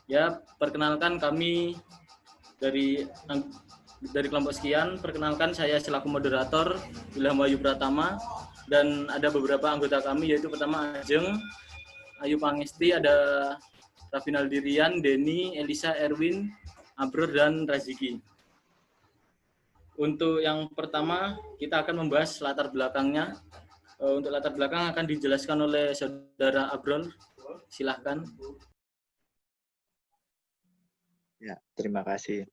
Ya, perkenalkan kami dari kelompok sekian. Perkenalkan saya selaku moderator Ilham Wahyu Pratama, dan ada beberapa anggota kami, yaitu pertama Ajeng, Ayu Pangesti, ada Rafinal Dirian, Denny, Elisa, Erwin, Abror, dan Raziki. Untuk yang pertama, kita akan membahas latar belakangnya. Untuk latar belakang akan dijelaskan oleh Saudara Abror. Silahkan. Ya, terima kasih.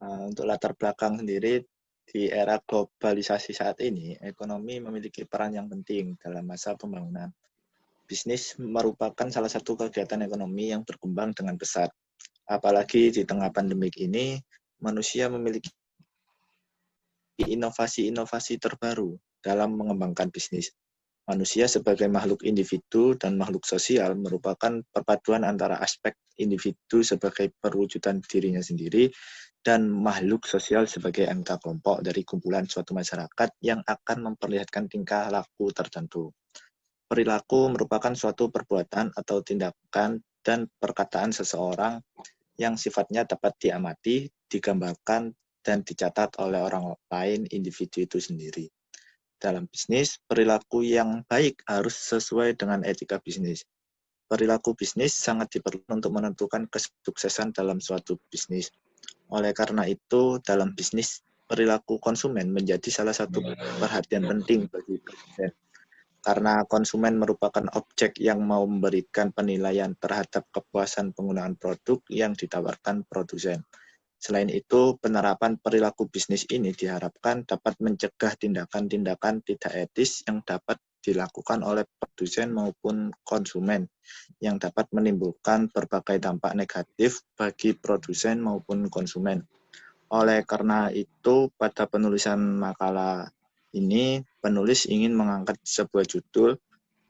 Untuk latar belakang sendiri, di era globalisasi saat ini, ekonomi memiliki peran yang penting dalam masa pembangunan. Bisnis merupakan salah satu kegiatan ekonomi yang berkembang dengan pesat. Apalagi di tengah pandemik ini, manusia memiliki inovasi-inovasi terbaru dalam mengembangkan bisnis. Manusia sebagai makhluk individu dan makhluk sosial merupakan perpaduan antara aspek individu sebagai perwujudan dirinya sendiri dan makhluk sosial sebagai anggota kelompok dari kumpulan suatu masyarakat yang akan memperlihatkan tingkah laku tertentu. Perilaku merupakan suatu perbuatan atau tindakan dan perkataan seseorang yang sifatnya dapat diamati, digambarkan, dan dicatat oleh orang lain individu itu sendiri. Dalam bisnis, perilaku yang baik harus sesuai dengan etika bisnis. Perilaku bisnis sangat diperlukan untuk menentukan kesuksesan dalam suatu bisnis. Oleh karena itu, dalam bisnis, perilaku konsumen menjadi salah satu perhatian penting bagi produsen. Karena konsumen merupakan objek yang mau memberikan penilaian terhadap kepuasan penggunaan produk yang ditawarkan produsen. Selain itu, penerapan perilaku bisnis ini diharapkan dapat mencegah tindakan-tindakan tidak etis yang dapat dilakukan oleh produsen maupun konsumen, yang dapat menimbulkan berbagai dampak negatif bagi produsen maupun konsumen. Oleh karena itu, pada penulisan makalah ini, penulis ingin mengangkat sebuah judul,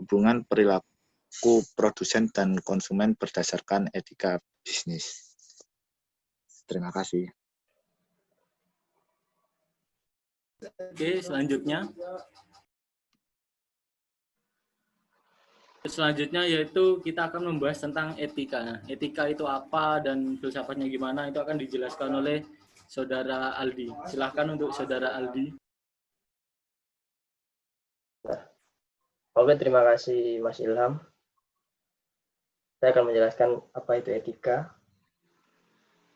hubungan perilaku produsen dan konsumen berdasarkan etika bisnis. Terima kasih. Oke, selanjutnya yaitu kita akan membahas tentang etika. Etika itu apa dan filsafatnya gimana, itu akan dijelaskan oleh Saudara Aldi. Silahkan untuk Saudara Aldi. Oke, terima kasih Mas Ilham. Saya akan menjelaskan apa itu etika.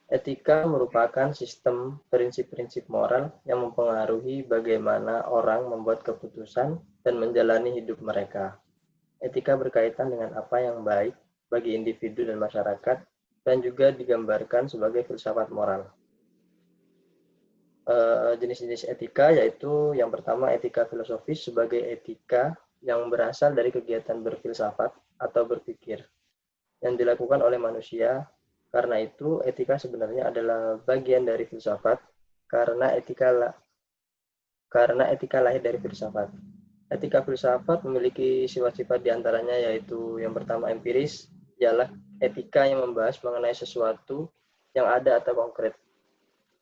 Etika merupakan sistem prinsip-prinsip moral yang mempengaruhi bagaimana orang membuat keputusan dan menjalani hidup mereka. Etika berkaitan dengan apa yang baik bagi individu dan masyarakat, dan juga digambarkan sebagai filsafat moral. Jenis-jenis etika yaitu yang pertama etika filosofis sebagai etika yang berasal dari kegiatan berfilsafat atau berpikir yang dilakukan oleh manusia. Karena itu, etika sebenarnya adalah bagian dari filsafat, karena etika lahir dari filsafat. Etika filsafat memiliki sifat-sifat diantaranya yaitu yang pertama empiris, ialah etika yang membahas mengenai sesuatu yang ada atau konkret.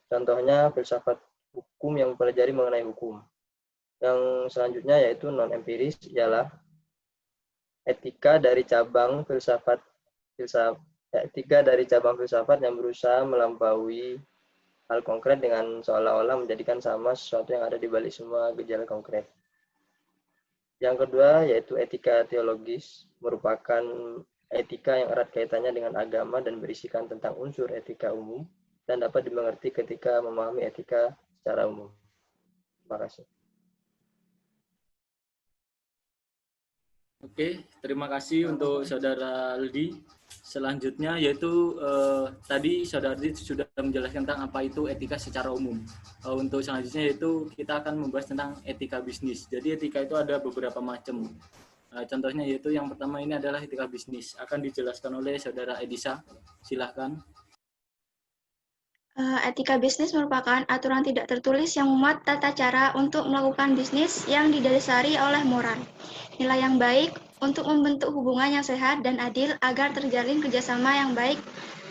Contohnya filsafat hukum yang mempelajari mengenai hukum. Yang selanjutnya yaitu non-empiris, ialah etika dari cabang filsafat yang berusaha melampaui hal konkret dengan seolah-olah menjadikan sama sesuatu yang ada di balik semua gejala konkret. Yang kedua yaitu etika teologis, merupakan etika yang erat kaitannya dengan agama dan berisikan tentang unsur etika umum dan dapat dimengerti ketika memahami etika secara umum. Terima kasih. Oke, terima kasih untuk Saudara Aldi. Selanjutnya yaitu tadi Saudara Aldi sudah menjelaskan tentang apa itu etika secara umum. Untuk selanjutnya yaitu kita akan membahas tentang etika bisnis. Jadi etika itu ada beberapa macam. Contohnya yaitu yang pertama ini adalah etika bisnis. Akan dijelaskan oleh Saudara Edisa. Silahkan. Etika bisnis merupakan aturan tidak tertulis yang memuat tata cara untuk melakukan bisnis yang didasari oleh moral, nilai yang baik untuk membentuk hubungan yang sehat dan adil agar terjalin kerjasama yang baik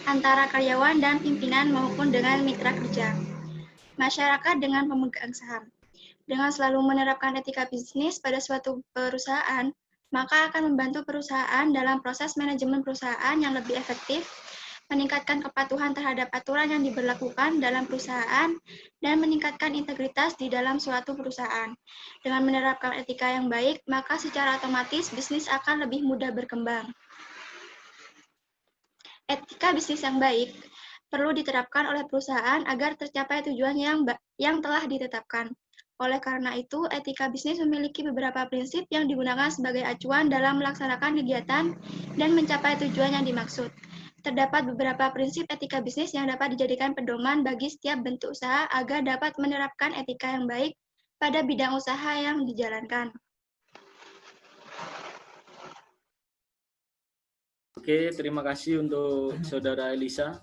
antara karyawan dan pimpinan maupun dengan mitra kerja, masyarakat dengan pemegang saham. Dengan selalu menerapkan etika bisnis pada suatu perusahaan, maka akan membantu perusahaan dalam proses manajemen perusahaan yang lebih efektif meningkatkan kepatuhan terhadap aturan yang diberlakukan dalam perusahaan, dan meningkatkan integritas di dalam suatu perusahaan. Dengan menerapkan etika yang baik, maka secara otomatis bisnis akan lebih mudah berkembang. Etika bisnis yang baik perlu diterapkan oleh perusahaan agar tercapai tujuan yang telah ditetapkan. Oleh karena itu, etika bisnis memiliki beberapa prinsip yang digunakan sebagai acuan dalam melaksanakan kegiatan dan mencapai tujuan yang dimaksud. Terdapat beberapa prinsip etika bisnis yang dapat dijadikan pedoman bagi setiap bentuk usaha agar dapat menerapkan etika yang baik pada bidang usaha yang dijalankan. Oke, terima kasih untuk Saudara Elisa.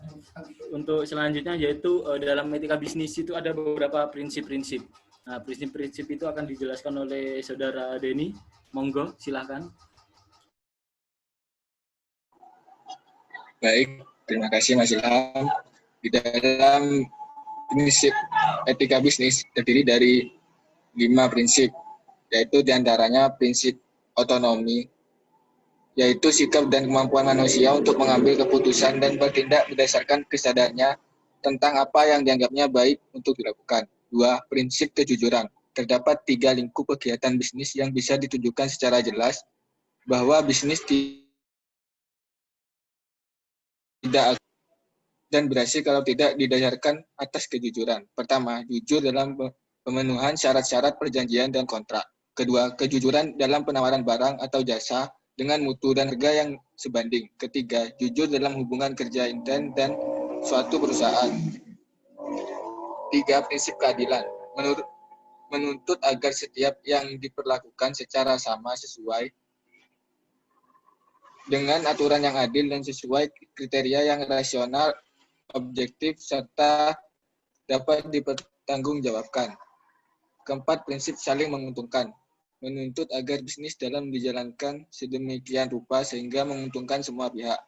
Untuk selanjutnya yaitu dalam etika bisnis itu ada beberapa prinsip-prinsip. Nah, prinsip-prinsip itu akan dijelaskan oleh Saudara Denny. Monggo, silakan. Baik, terima kasih Mas Ilham. Di dalam prinsip etika bisnis terdiri dari 5 prinsip, yaitu diantaranya prinsip otonomi, yaitu sikap dan kemampuan manusia untuk mengambil keputusan dan bertindak berdasarkan kesadarannya tentang apa yang dianggapnya baik untuk dilakukan. 2. Prinsip kejujuran. Terdapat 3 lingkup kegiatan bisnis yang bisa ditunjukkan secara jelas bahwa bisnis tidak dan berhasil kalau tidak didasarkan atas kejujuran. Pertama, jujur dalam pemenuhan syarat-syarat perjanjian dan kontrak. Kedua, kejujuran dalam penawaran barang atau jasa dengan mutu dan harga yang sebanding. Ketiga, jujur dalam hubungan kerja intern dan suatu perusahaan. 3. Prinsip keadilan. Menuntut agar setiap yang diperlakukan secara sama sesuai dengan aturan yang adil dan sesuai kriteria yang rasional, objektif, serta dapat dipertanggungjawabkan. Keempat, prinsip saling menguntungkan. Menuntut agar bisnis dalam dijalankan sedemikian rupa sehingga menguntungkan semua pihak.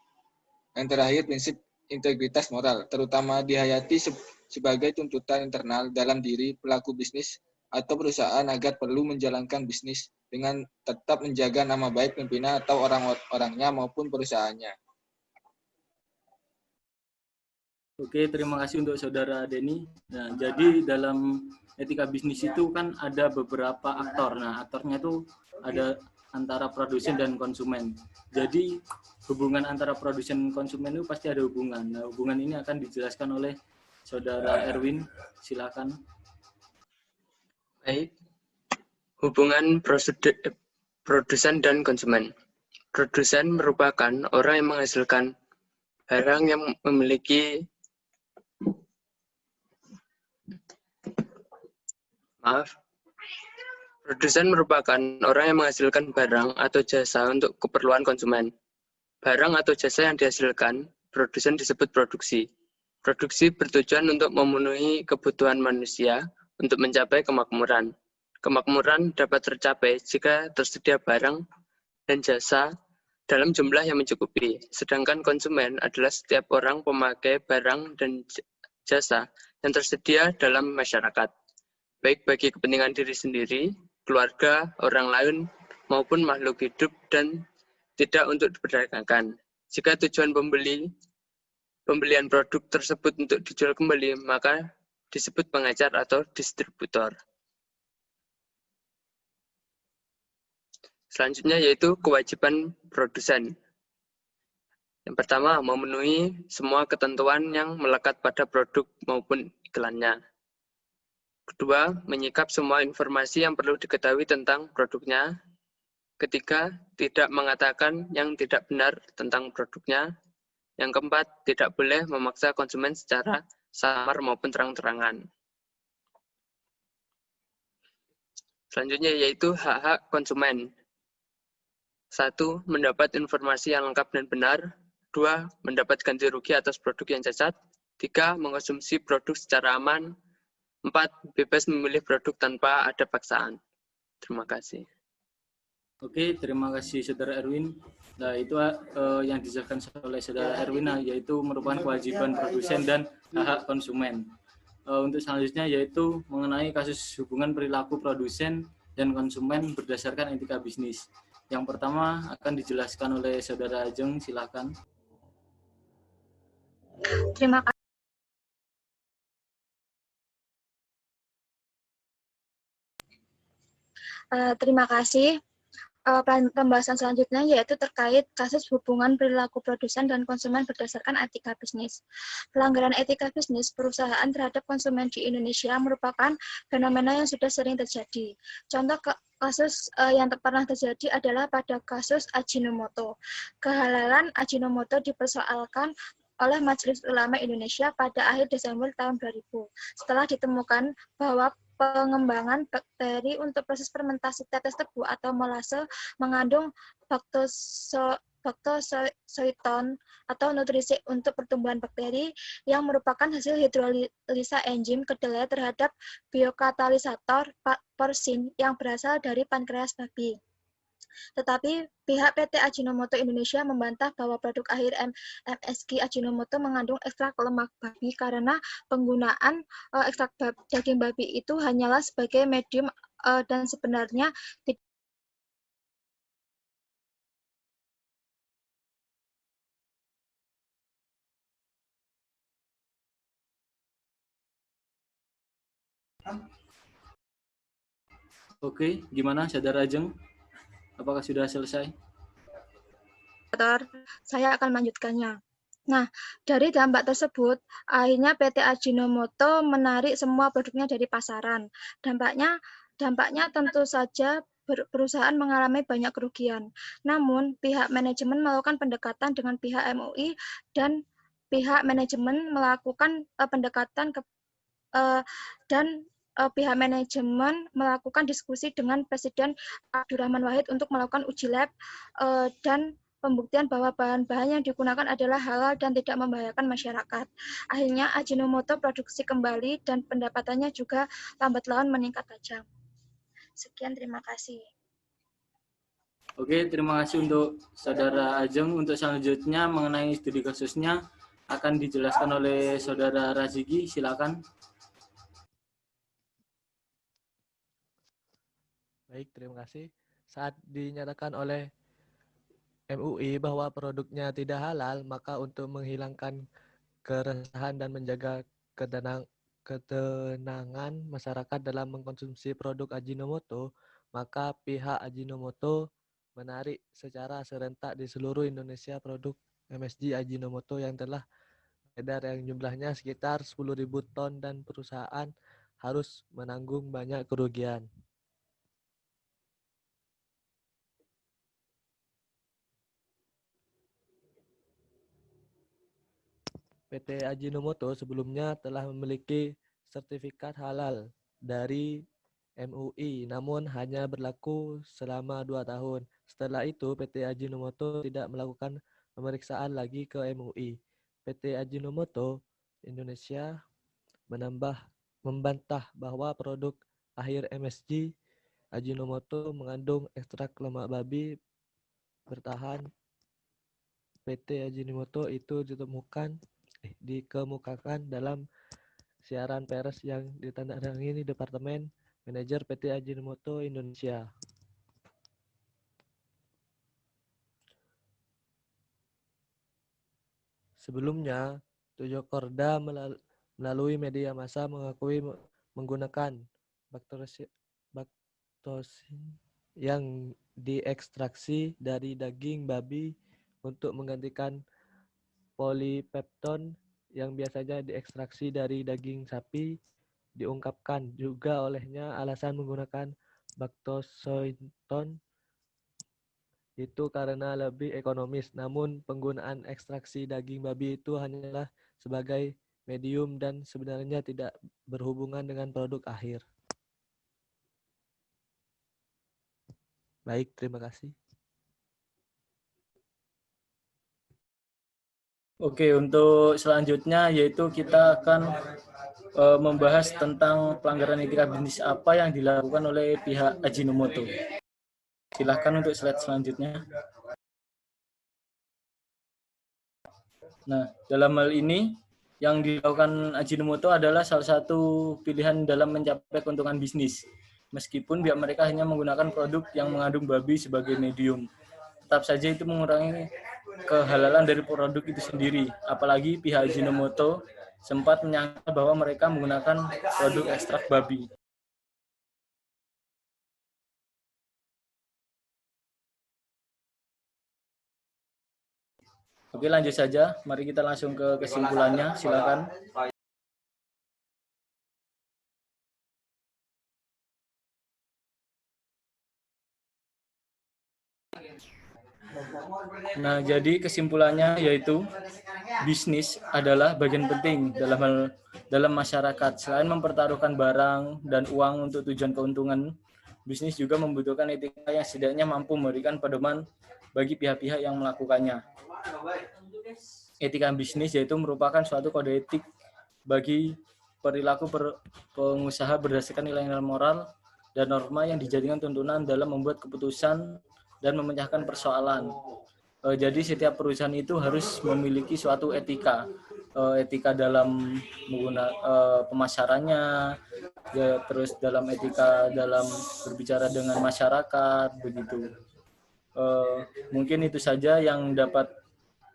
Yang terakhir, prinsip integritas moral, terutama dihayati sebagai tuntutan internal dalam diri pelaku bisnis atau perusahaan agar perlu menjalankan bisnis dengan tetap menjaga nama baik pimpinan atau orang-orangnya maupun perusahaannya. Oke, terima kasih untuk Saudara Denny. Nah, jadi dalam etika bisnis itu kan ada beberapa aktor. Nah, aktornya itu ada antara produsen dan konsumen. Jadi hubungan antara produsen dan konsumen itu pasti ada hubungan. Nah, hubungan ini akan dijelaskan oleh Saudara Erwin. Silakan. Baik. Hubungan produsen dan konsumen. Produsen merupakan orang yang menghasilkan barang yang memiliki Produsen merupakan orang yang menghasilkan barang atau jasa untuk keperluan konsumen. Barang atau jasa yang dihasilkan, produsen disebut produksi. Produksi bertujuan untuk memenuhi kebutuhan manusia untuk mencapai kemakmuran. Kemakmuran dapat tercapai jika tersedia barang dan jasa dalam jumlah yang mencukupi. Sedangkan konsumen adalah setiap orang pemakai barang dan jasa yang tersedia dalam masyarakat, baik bagi kepentingan diri sendiri, keluarga, orang lain, maupun makhluk hidup dan tidak untuk diperdagangkan. Jika tujuan pembelian produk tersebut untuk dijual kembali, maka disebut pengecer atau distributor. Selanjutnya yaitu kewajiban produsen. Yang pertama, memenuhi semua ketentuan yang melekat pada produk maupun iklannya. Kedua, menyikap semua informasi yang perlu diketahui tentang produknya. Ketiga, tidak mengatakan yang tidak benar tentang produknya. Yang keempat, tidak boleh memaksa konsumen secara samar maupun terang-terangan. Selanjutnya yaitu hak-hak konsumen. 1. Mendapat informasi yang lengkap dan benar. 2. Mendapat ganti rugi atas produk yang cacat. 3. Mengkonsumsi produk secara aman. 4. Bebas memilih produk tanpa ada paksaan. Terima kasih. Oke, terima kasih Saudara Erwin. Nah, itu yang dijelaskan oleh Saudara Erwin, yaitu merupakan kewajiban produsen dan hak konsumen. Untuk selanjutnya yaitu mengenai kasus hubungan perilaku produsen dan konsumen berdasarkan etika bisnis. Yang pertama akan dijelaskan oleh Saudara Ajeng, silakan. Terima kasih. Terima kasih. Pembahasan selanjutnya yaitu terkait kasus hubungan perilaku produsen dan konsumen berdasarkan etika bisnis. Pelanggaran etika bisnis perusahaan terhadap konsumen di Indonesia merupakan fenomena yang sudah sering terjadi. Contoh kasus yang pernah terjadi adalah pada kasus Ajinomoto. Kehalalan Ajinomoto dipersoalkan oleh Majelis Ulama Indonesia pada akhir Desember tahun 2000. Setelah ditemukan bahwa pengembangan bakteri untuk proses fermentasi tetes tebu atau molase mengandung baktosoiton atau nutrisi untuk pertumbuhan bakteri yang merupakan hasil hidrolisa enzim kedelai terhadap biokatalisator porsin yang berasal dari pankreas babi. Tetapi pihak PT Ajinomoto Indonesia membantah bahwa produk akhir MSG Ajinomoto mengandung ekstrak lemak babi karena penggunaan ekstrak daging babi itu hanyalah sebagai medium dan sebenarnya tidak. Oke, gimana Saudara Ajeng? Apakah sudah selesai? Saya akan melanjutkannya. Nah, dari dampak tersebut, akhirnya PT Ajinomoto menarik semua produknya dari pasaran. Dampaknya tentu saja perusahaan mengalami banyak kerugian. Namun, pihak manajemen melakukan pendekatan dengan pihak MUI dan pihak manajemen melakukan pendekatan pihak manajemen melakukan diskusi dengan Presiden Abdurrahman Wahid untuk melakukan uji lab dan pembuktian bahwa bahan-bahan yang digunakan adalah halal dan tidak membahayakan masyarakat. Akhirnya Ajinomoto produksi kembali dan pendapatannya juga lambat laun meningkat tajam. Sekian, terima kasih. Oke, terima kasih untuk Saudara Ajeng. Untuk selanjutnya mengenai studi kasusnya akan dijelaskan oleh Saudara Raziki. Silakan. Baik, terima kasih. Saat dinyatakan oleh MUI bahwa produknya tidak halal, maka untuk menghilangkan keresahan dan menjaga ketenangan masyarakat dalam mengkonsumsi produk Ajinomoto, maka pihak Ajinomoto menarik secara serentak di seluruh Indonesia produk MSG Ajinomoto yang telah beredar yang jumlahnya sekitar 10.000 ton dan perusahaan harus menanggung banyak kerugian. PT Ajinomoto sebelumnya telah memiliki sertifikat halal dari MUI, namun hanya berlaku selama 2 tahun. Setelah itu, PT Ajinomoto tidak melakukan pemeriksaan lagi ke MUI. PT Ajinomoto Indonesia membantah bahwa produk akhir MSG Ajinomoto mengandung ekstrak lemak babi bertahan. PT Ajinomoto itu dikemukakan dalam siaran pers yang ditandatangani Departemen Manajer PT Ajinomoto Indonesia. Sebelumnya, Toyokorda melalui media massa mengakui menggunakan baktosin yang diekstraksi dari daging babi untuk menggantikan polipepton yang biasanya diekstraksi dari daging sapi. Diungkapkan juga olehnya alasan menggunakan baktosoiton itu karena lebih ekonomis, namun penggunaan ekstraksi daging babi itu hanyalah sebagai medium dan sebenarnya tidak berhubungan dengan produk akhir. Baik, terima kasih. Oke, untuk selanjutnya yaitu kita akan membahas tentang pelanggaran etika bisnis apa yang dilakukan oleh pihak Ajinomoto. Silahkan untuk slide selanjutnya. Nah, dalam hal ini yang dilakukan Ajinomoto adalah salah satu pilihan dalam mencapai keuntungan bisnis. Meskipun pihak mereka hanya menggunakan produk yang mengandung babi sebagai medium. Tetap saja itu mengurangi kehalalan dari produk itu sendiri. Apalagi pihak Ajinomoto sempat menyangkal bahwa mereka menggunakan produk ekstrak babi. Oke, lanjut saja. Mari kita langsung ke kesimpulannya. Silakan. Nah, jadi kesimpulannya yaitu bisnis adalah bagian penting dalam masyarakat. Selain mempertaruhkan barang dan uang untuk tujuan keuntungan, bisnis juga membutuhkan etika yang setidaknya mampu memberikan pedoman bagi pihak-pihak yang melakukannya. Etika bisnis yaitu merupakan suatu kode etik bagi perilaku pengusaha berdasarkan nilai-nilai moral dan norma yang dijadikan tuntunan dalam membuat keputusan dan memecahkan persoalan. Jadi setiap perusahaan itu harus memiliki suatu etika, etika dalam menggunakan pemasarannya, ya, terus dalam etika dalam berbicara dengan masyarakat, begitu. Mungkin itu saja yang dapat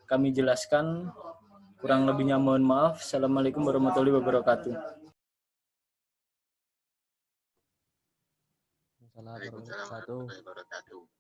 kami jelaskan. Kurang lebihnya mohon maaf. Assalamualaikum warahmatullahi wabarakatuh. Waalaikumsalam warahmatullahi wabarakatuh.